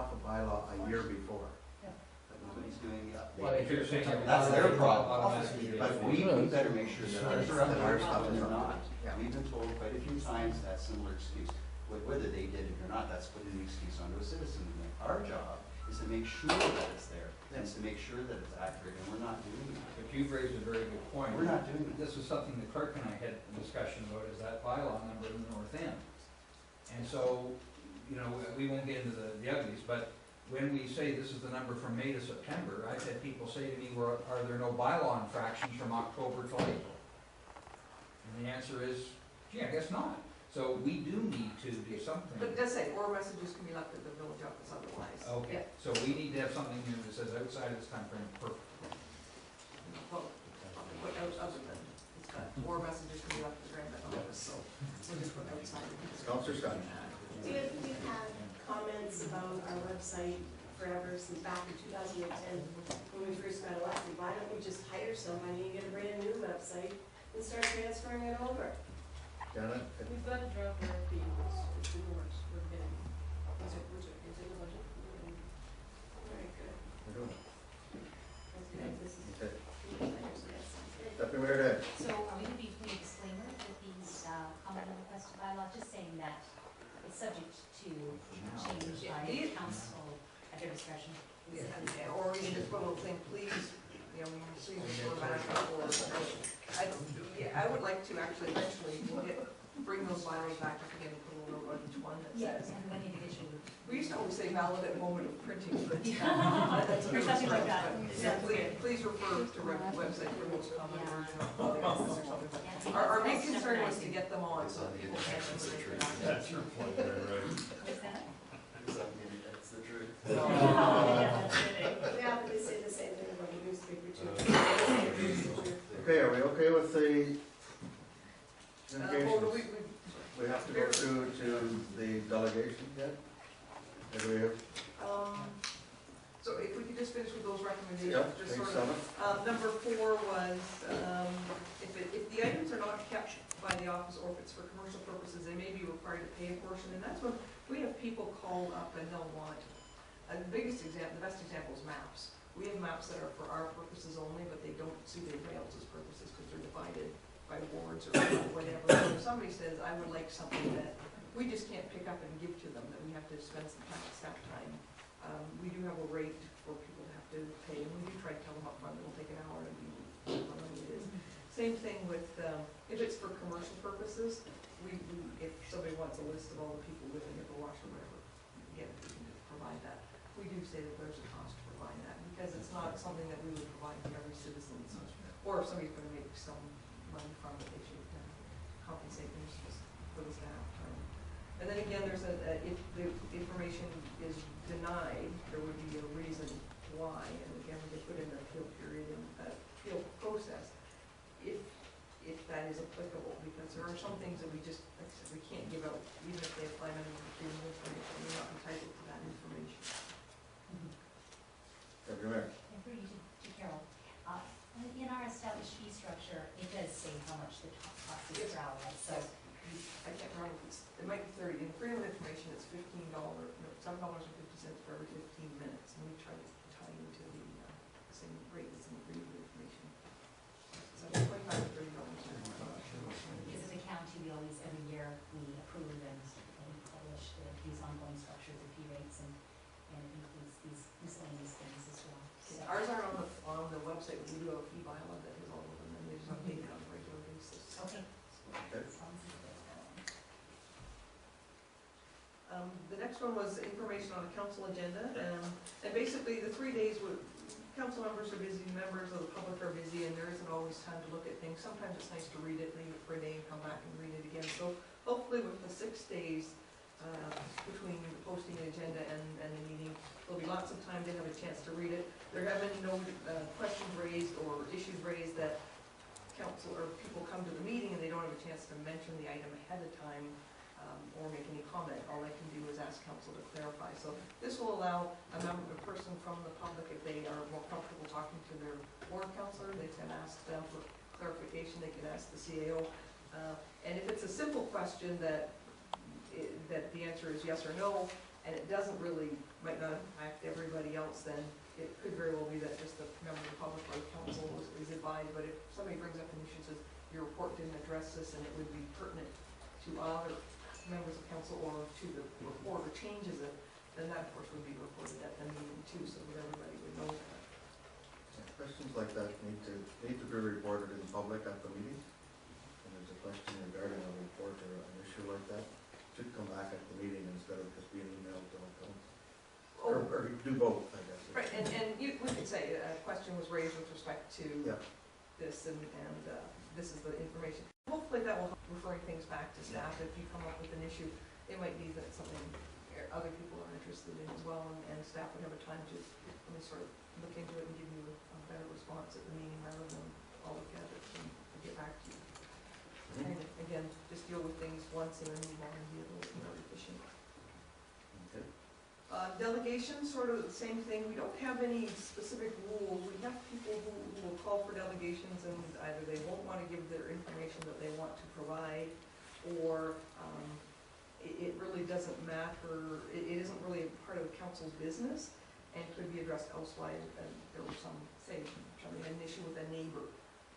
off a bylaw a year before. But nobody's doing it. Well, if you're saying That's their problem. automatically. But we better make sure that ours are up That our there stuff and is they're up not. there. Yeah. We've been told quite a few times that similar excuse. Whether they did it or not, that's putting the excuse onto a citizen. And our job is to make sure that it's there, and to make sure that it's accurate, and we're not doing that. But you've raised a very good point. We're not doing it. This was something the clerk and I had a discussion about, is that bylaw number in the north end. And so, you know, we won't get into the uglies, but when we say this is the number from May to September, I've had people say to me, well, are there no bylaw infractions from October till April? And the answer is, gee, I guess not. So we do need to do something. But it does say, or messages can be left at the village office otherwise. Okay, so we need to have something here that says outside of this time frame, perfect. Well, what else other than, it's got, or messages can be left at the Grand office, so we'll just put outside. Councillor Scott. We've had comments about our website forever, since back in 2010, when we first got elected. Why don't we just hire somebody and get a brand new website and start transferring it over? Janet? We've got a draft RFP, it's in the works, we're getting, is it in the budget? Very good. We're doing it. That's good. This is Okay. good. Deputy Mayor Day. So are we going to be putting a disclaimer with these common request bylaw, just saying that it's subject to change by council at their discretion? Yeah, or you can just put a little thing, please, you know, please refer back or, I would like to actually eventually bring those bylaws back up again and put a little note on each one that Yes, says. and when individually. We used to always say valid at moment of printing, but. Or something like that. Yeah, please refer to the website for most common version of all the office or something. Yeah. Our main concern was to get them on so that people can't. That's your point there, right? What's that? That's the truth. Yeah, that's it. Yeah, but they say the same thing about the newspaper too. Okay, are we okay with the Well, communications? We have to go through to the delegation yet? Maybe we have, So if we could just finish with those recommendations, yeah, just page sort of. 7. Number 4 was, if the items are not kept by the office or if it's for commercial purposes, they may be required to pay a portion, and that's when we have people called up and they'll want, the best example is maps. We have maps that are for our purposes only, but they don't suit anybody else's purposes because they're divided by wards or whatever. So if somebody says, I would like something that we just can't pick up and give to them, that we have to spend some staff time. We do have a rate for people to have to pay, and we do try to tell them up front, it'll take an hour to be how many it is. Same thing with, if it's for commercial purposes, if somebody wants a list of all the people living at the wash or whatever, again, we can provide that. We do say that there's a cost to provide that, because it's not something that we would provide to every citizen. Or if somebody's gonna make some money from it, they should compensate them for the staff time. And then again, there's if the information is denied, there would be a reason why, and again, we put in an appeal period and appeal process, if that is applicable, because there are some things that we just, like I said, we can't give out, even if they apply under the freedom of information, we're not entitled to that information. Deputy Mayor. And for you to Carol, in our established fee structure, it does say how much the cost is per hour, so. I can't remember if it might be 30, in freedom of information, it's $7.50 for every 15 minutes, and we try to tie into the same rate as in freedom of information. So it's $25 to $30. Because as a county, we always, every year, we approve and publish these ongoing structures of fee rates, and it includes these miscellaneous things as well. So. Ours are on the website, we do have a fee bylaw that has all of them, and they just update it on a regular basis. Okay. Okay. The next one was information on the council agenda, and basically the 3 days were, council members are busy, members of the public are busy, and there isn't always time to look at things. Sometimes it's nice to read it, leave it for a day, and come back and read it again. So hopefully with the 6 days between posting an agenda and the meeting, there'll be lots of time to have a chance to read it. There have been no questions raised or issues raised that council or people come to the meeting and they don't have a chance to mention the item ahead of time or make any comment. All they can do is ask council to clarify. So this will allow a person from the public, if they are more comfortable talking to their ward councilor, they can ask them for clarification. They can ask the CAO. And if it's a simple question that the answer is yes or no, and it doesn't really, might not impact everybody else, then it could very well be that just the member of the public or council is advised, but if somebody brings up an issue and says, your report didn't address this, and it would be pertinent to other members of council or to the report, or changes it, then that, of course, would be reported at the meeting too, so that everybody would know that. Questions like that need to be reported in public at the meeting. And there's a question regarding a report or an issue like that, should come back at the meeting instead of just being emailed to all council. Or do both, I guess. Right, and we could say a question was raised with respect to Yeah. this, and this is the information. Hopefully that will help referring things back to staff. If you come up with an issue, it might be that it's something other people are interested in as well, and staff would have a time to really sort of look into it and give you a better response at the meeting rather than all look at it and get back to you. And again, just deal with things once and then move on and be a little more efficient. Okay. Delegation, sort of the same thing. We don't have any specific rules. We have people who will call for delegations, and either they won't want to give their information that they want to provide, or it really doesn't matter. It isn't really a part of the council's business, and could be addressed elsewhere. And there were some, say, somebody had an issue with a neighbor.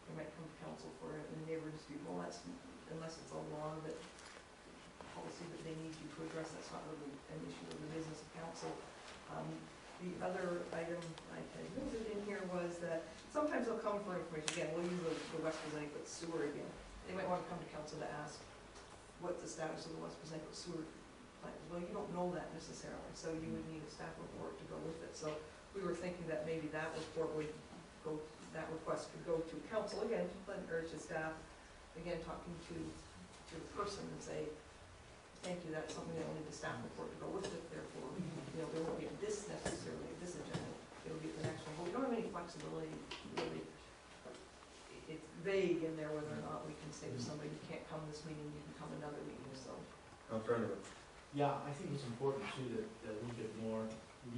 They might come to council for a neighbor dispute. Well, that's, unless it's a law that policy that they need you to address, that's not really an issue of the business of council. The other item I had noted in here was that sometimes they'll come for information. Again, we'll use the West Bosniak sewer again. They might want to come to council to ask what the status of the West Bosniak sewer plant is. Well, you don't know that necessarily, so you would need a staff report to go with it. So we were thinking that maybe that report would go, that request could go to council again, to urge the staff, again, talking to the person and say, thank you, that's something that will need the staff report to go with it, therefore, there won't be this necessarily, this agenda, it'll be the next one. But we don't have any flexibility, really. It's vague in there whether or not we can say to somebody, you can't come this meeting, you can come another meeting, so. Alternative. Yeah, I think it's important too that we get more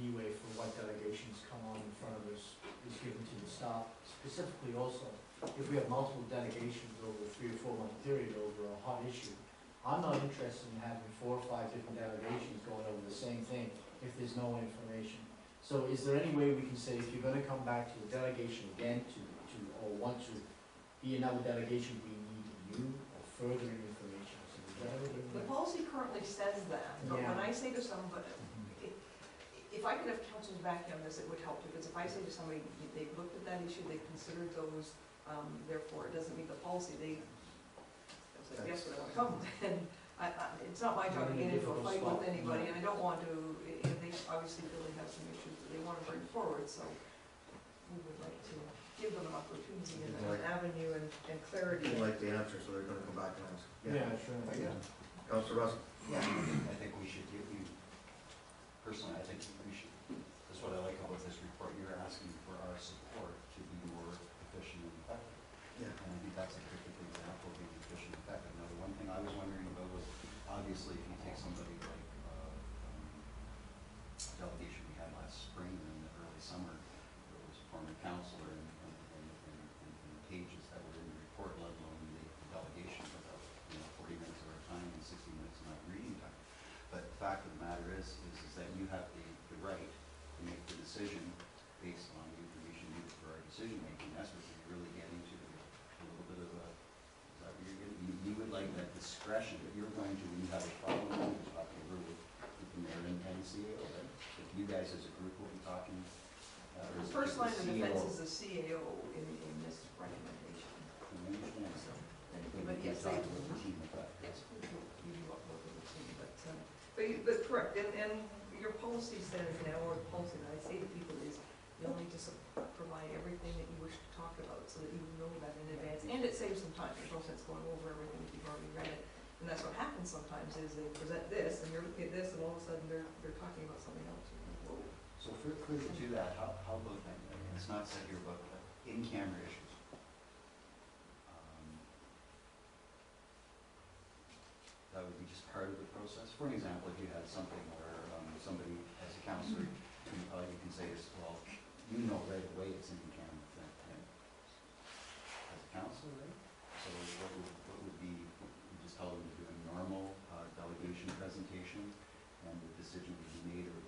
leeway for what delegations come on in front of us is given to the staff. Specifically also, if we have multiple delegations over a 3 or 4 month period over a hot issue, I'm not interested in having 4 or 5 different delegations going over the same thing if there's no information. So is there any way we can say, if you're gonna come back to a delegation again or want to be another delegation, we need new or further information? So is that what The policy currently says that, but when I say to somebody, if I could have council's back on this, it would help, because if I say to somebody, they've looked at that issue, they've considered those, therefore it doesn't meet the policy, they'll say, yes, but I want to come. And it's not my job to get into a fight with anybody, and I don't want to, they obviously really have some issues that they want to bring forward, so we would like to give them an opportunity and an avenue and clarity. They like the answer, so they're gonna come back and ask. Yeah, sure. Yeah. Councilor Russell? Yeah, I think we should give you, personally, I think we should, that's what I like about this report, you're asking for our support to be more efficient and effective. Yeah. And I think that's a perfect example of being efficient and effective. Now, the one thing I was wondering about was, obviously, if you take somebody like, delegation we had last spring in the early summer, there was a former counselor and pages that were in the report, let alone the delegation without, 40 minutes of our time and 60 minutes of not reading time. But the fact of the matter is that you have the right to make the decision based on the information needed for our decision making. That's what you're really getting to, a little bit of a, is that what you're getting? You would like that discretion, but you're going to, when you have a problem, you're talking over with the mayor and CEO, right? If you guys as a group will be talking, or is it First just line the of CEO? defense is the CAO in this recommendation. I understand. So, But yes, they, talk with the team about it. yes, we do work with the team, but correct, and your policy says now, or the policy that I say to people is, you'll need to provide everything that you wish to talk about, so that you know that in advance, and it saves some time. There's no sense going over everything if you've already read it, and that's what happens sometimes, is they present this, and you're looking at this, and all of a sudden they're talking about something else. You're like, whoa. So further to that, how about, and it's not said here, but in-camera issues. That would be just part of the process. For an example, if you had something where somebody, as a counselor, you can say, well, you know right away it's an in-camera thing, right? As a counselor, right? So what would be, you just tell them to do a normal delegation presentation, and the decision would be made, or